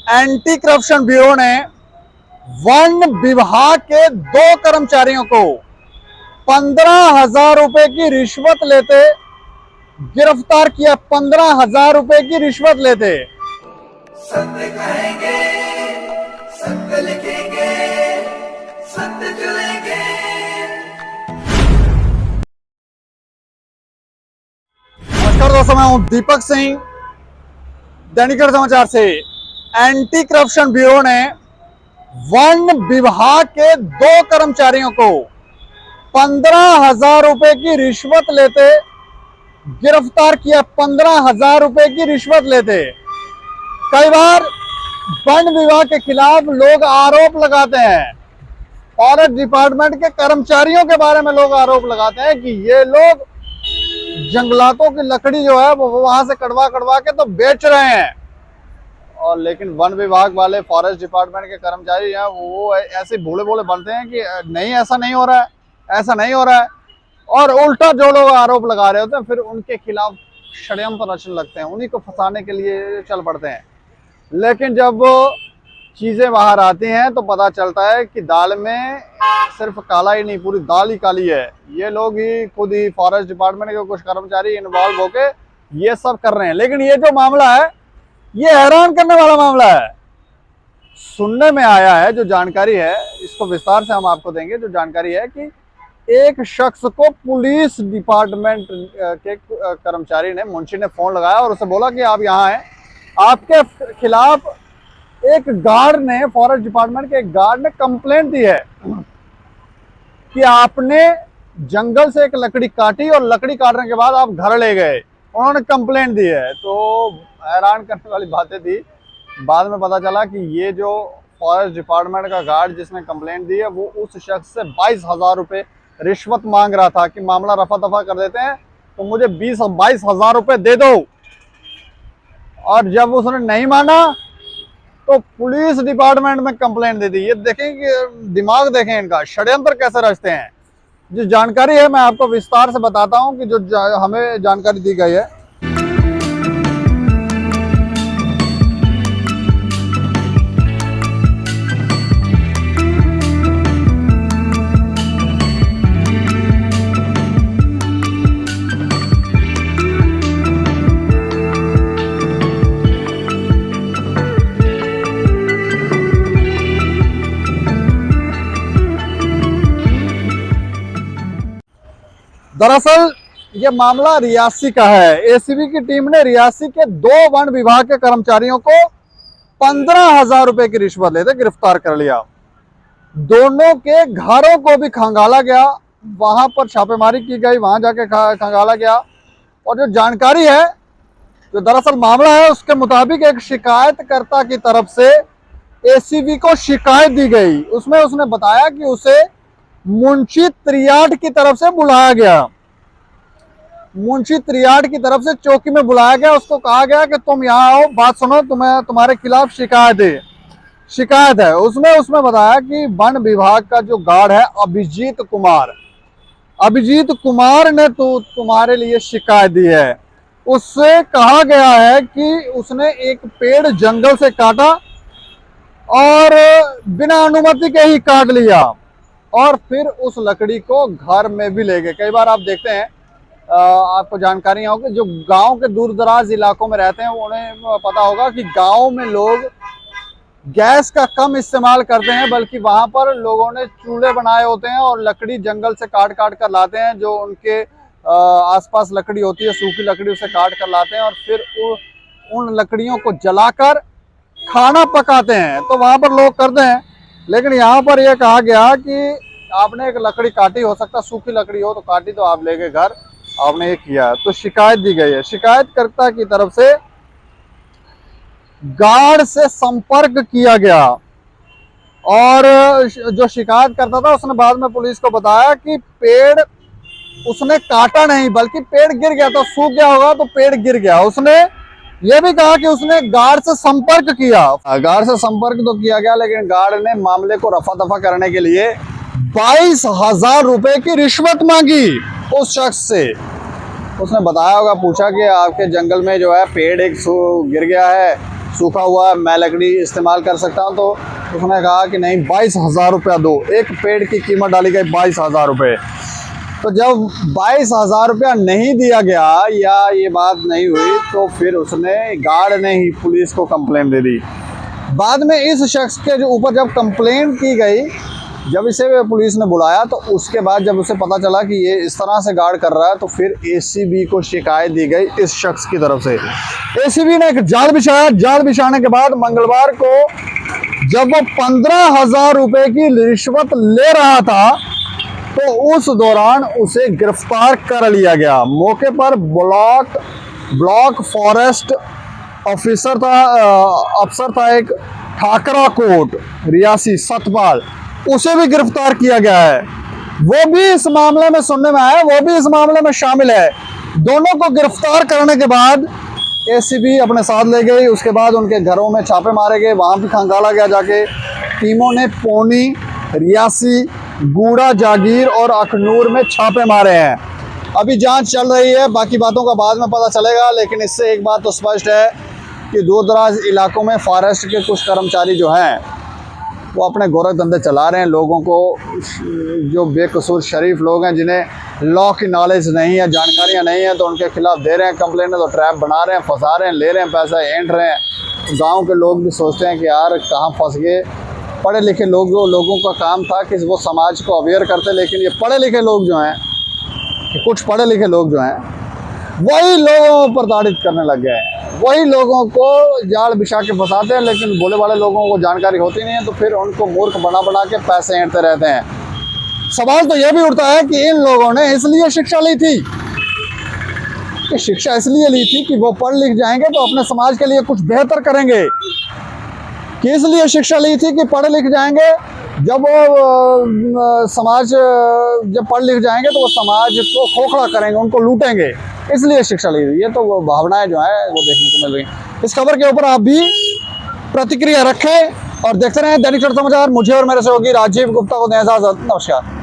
Anti corruption bureau ने one विभाग के 2 कर्मचारियों को 15,000 रुपए की रिश्वत लेते गिरफ्तार किया। 15,000 रुपए की रिश्वत लेते। सत्य कहेंगे, सत्य लिखेंगे, सत्य चलेंगे। नमस्कार दोस्तों, मैं हूं दीपक सिंह, दैनिक समाचार से। एंटी करप्शन ब्यूरो ने वन विभाग के 2 कर्मचारियों को 15,000 रुपए की रिश्वत लेते गिरफ्तार किया। 15,000 रुपए की रिश्वत लेते। कई बार वन विभाग के खिलाफ लोग आरोप लगाते हैं, फॉरेस्ट डिपार्टमेंट के कर्मचारियों के बारे में लोग आरोप लगाते हैं कि ये लोग जंगलातों की लकड़ी जो है वो वहां से कटवा कटवा के तो बेच रहे हैं। और लेकिन वन विभाग वाले, फॉरेस्ट डिपार्टमेंट के कर्मचारी हैं, वो ऐसे भोले भोले बनते हैं कि नहीं, ऐसा नहीं हो रहा है, ऐसा नहीं हो रहा है। और उल्टा जो लोग आरोप लगा रहे होते हैं फिर उनके खिलाफ षड्यंत्र रचने लगते हैं, उन्हीं को फंसाने के लिए चल पड़ते हैं। लेकिन जब चीजें बाहर आती हैं तो पता चलता है कि दाल में सिर्फ काला ही नहीं, पूरी दाल ही काली है। ये लोग ही खुद ही फॉरेस्ट डिपार्टमेंट के कुछ कर्मचारी इन्वॉल्व होके ये सब कर रहे हैं। लेकिन ये जो मामला है ये हैरान करने वाला मामला है। सुनने में आया है, जो जानकारी है इसको विस्तार से हम आपको देंगे। जो जानकारी है कि एक शख्स को पुलिस डिपार्टमेंट के कर्मचारी ने, मुंशी ने फोन लगाया और उसे बोला कि आप यहाँ हैं, आपके खिलाफ एक गार्ड ने, फॉरेस्ट डिपार्टमेंट के एक गार्ड ने कंप्लेंट दी है कि आपने जंगल से एक लकड़ी काटी और लकड़ी काटने के बाद आप घर ले गए। उन्होंने कंप्लेंट दी है। तो हैरान करने वाली बातें थी। बाद में पता चला कि ये जो फॉरेस्ट डिपार्टमेंट का गार्ड जिसने कंप्लेंट दी है वो उस शख्स से 22,000 रुपये रिश्वत मांग रहा था कि मामला रफा दफा कर देते हैं तो मुझे 22,000 रुपये दे दो। और जब उसने नहीं माना तो पुलिस डिपार्टमेंट में कंप्लेंट दे दी। ये देखें कि दिमाग देखें इनका, षड्यंत्र कैसे रचते हैं। जो जानकारी है मैं आपको विस्तार से बताता हूं कि जो हमें जानकारी दी गई है। दरअसल ये मामला रियासी का है। एसीबी की टीम ने रियासी के 2 वन विभाग के कर्मचारियों को 15,000 रुपए की रिश्वत लेते गिरफ्तार कर लिया। दोनों के घरों को भी खंगाला गया, वहां पर छापेमारी की गई, वहां जाके खंगाला गया। और जो जानकारी है, जो दरअसल मामला है, उसके मुताबिक एक शिकायतकर्ता की तरफ से एसीबी को शिकायत दी गई। उसमें उसने बताया कि उसे मुंशी त्रियाट की तरफ से बुलाया गया, मुंशी त्रियाट की तरफ से चौकी में बुलाया गया। उसको कहा गया कि तुम यहाँ आओ, बात सुनो, तुम्हारे खिलाफ शिकायत है। उसमें बताया कि वन विभाग का जो गार्ड है अभिजीत कुमार ने तो तुम्हारे लिए शिकायत दी है। उससे कहा गया है कि उसने एक पेड़ जंगल से काटा और बिना अनुमति के ही काट लिया और फिर उस लकड़ी को घर में भी ले गए। कई बार आप देखते हैं, आपको जानकारी होगी, जो गांव के दूर दराज इलाकों में रहते हैं उन्हें पता होगा कि गांव में लोग गैस का कम इस्तेमाल करते हैं, बल्कि वहां पर लोगों ने चूल्हे बनाए होते हैं और लकड़ी जंगल से काट कर लाते हैं। जो उनके आसपास लकड़ी होती है, सूखी लकड़ी, उसे काट कर लाते हैं और फिर उन लकड़ियों को जलाकर खाना पकाते हैं। तो वहां पर लोग करते हैं। लेकिन यहाँ पर यह कहा गया कि आपने एक लकड़ी काटी, हो सकता सूखी लकड़ी हो तो काटी, तो आप ले गए घर, आपने ये किया। तो शिकायत दी गई है। शिकायतकर्ता की तरफ से गार्ड से संपर्क किया गया और जो शिकायत करता था उसने बाद में पुलिस को बताया कि पेड़ उसने काटा नहीं, बल्कि पेड़ गिर गया था, सूख गया होगा तो पेड़ गिर गया। उसने ये भी कहा कि उसने गार्ड से संपर्क किया। गार्ड से संपर्क तो किया गया, लेकिन गार्ड ने मामले को रफा दफा करने के लिए 22,000 रुपए की रिश्वत मांगी उस शख्स से। उसने बताया होगा, पूछा कि आपके जंगल में जो है पेड़ एक गिर गया है, सूखा हुआ है, मैं लकड़ी इस्तेमाल कर सकता हूँ। तो उसने कहा कि नहीं, 22,000 रुपया दो। एक पेड़ की कीमत डाली गई 22,000 रुपये। तो जब 22,000 रुपया नहीं दिया गया या ये बात नहीं हुई, तो फिर उसने, गार्ड ने ही पुलिस को कंप्लेंट दे दी। बाद में इस शख्स के जो ऊपर जब कंप्लेंट की गई, जब इसे पुलिस ने बुलाया, तो उसके बाद जब उसे पता चला कि ये इस तरह से गार्ड कर रहा है, तो फिर एसीबी को शिकायत दी गई इस शख्स की तरफ से। एसीबी ने एक जाल बिछाया। जाल बिछाने के बाद मंगलवार को जब वो 15,000 रुपये की रिश्वत ले रहा था, तो उस दौरान उसे गिरफ्तार कर लिया गया। मौके पर ब्लॉक फॉरेस्ट ऑफिसर था, अफसर था एक, ठाकरा कोट रियासी सतपाल, उसे भी गिरफ्तार किया गया है। वो भी इस मामले में सुनने में आया, वो भी इस मामले में शामिल है। दोनों को गिरफ्तार करने के बाद एसीबी अपने साथ ले गई। उसके बाद उनके घरों में छापे मारे गए, वहाँ भी खंगाला गया जाके। टीमों ने पौनी, रियासी, गूड़ा, जागीर और अखनूर में छापे मारे हैं। अभी जांच चल रही है, बाकी बातों का बाद में पता चलेगा। लेकिन इससे एक बात तो स्पष्ट है कि दूर दराज इलाकों में फॉरेस्ट के कुछ कर्मचारी जो हैं, वो अपने गोरख धंधे चला रहे हैं। लोगों को, जो बेकसूर शरीफ लोग हैं, जिन्हें लॉ की नॉलेज नहीं है, जानकारियाँ नहीं है, तो उनके खिलाफ दे रहे हैं कंप्लेंट, तो ट्रैप बना रहे हैं, फंसा रहे हैं, ले रहे हैं पैसा, एंट रहे हैं। गांव के लोग भी सोचते हैं कि यार कहाँ फंस गए। पढ़े लिखे लोगों का काम था कि वो समाज को अवेयर करते, लेकिन ये पढ़े लिखे लोग जो हैं, कुछ पढ़े लिखे लोग जो हैं, वही लोगों पर ताड़ित करने लग गए हैं। वही लोगों को जाल बिछा के फंसाते हैं, लेकिन बोले वाले लोगों को जानकारी होती नहीं है, तो फिर उनको मूर्ख बना के पैसे ऐंठते रहते हैं। सवाल तो यह भी उठता है कि इन लोगों ने इसलिए शिक्षा ली थी, कि शिक्षा इसलिए ली थी कि वो पढ़ लिख जाएंगे तो अपने समाज के लिए कुछ बेहतर करेंगे। कि इसलिए शिक्षा ली थी कि पढ़ लिख जाएंगे, जब वो समाज, जब पढ़ लिख जाएंगे तो वो समाज को खोखला करेंगे, उनको लूटेंगे, इसलिए शिक्षा ली थी। ये तो वो भावनाएं जो हैं वो देखने को मिल रही हैं। इस खबर के ऊपर आप भी प्रतिक्रिया रखें और देखते रहें दैनिक समाचार। मुझे और मेरे सहयोगी राजीव गुप्ता को दें इजाजत। नमस्कार।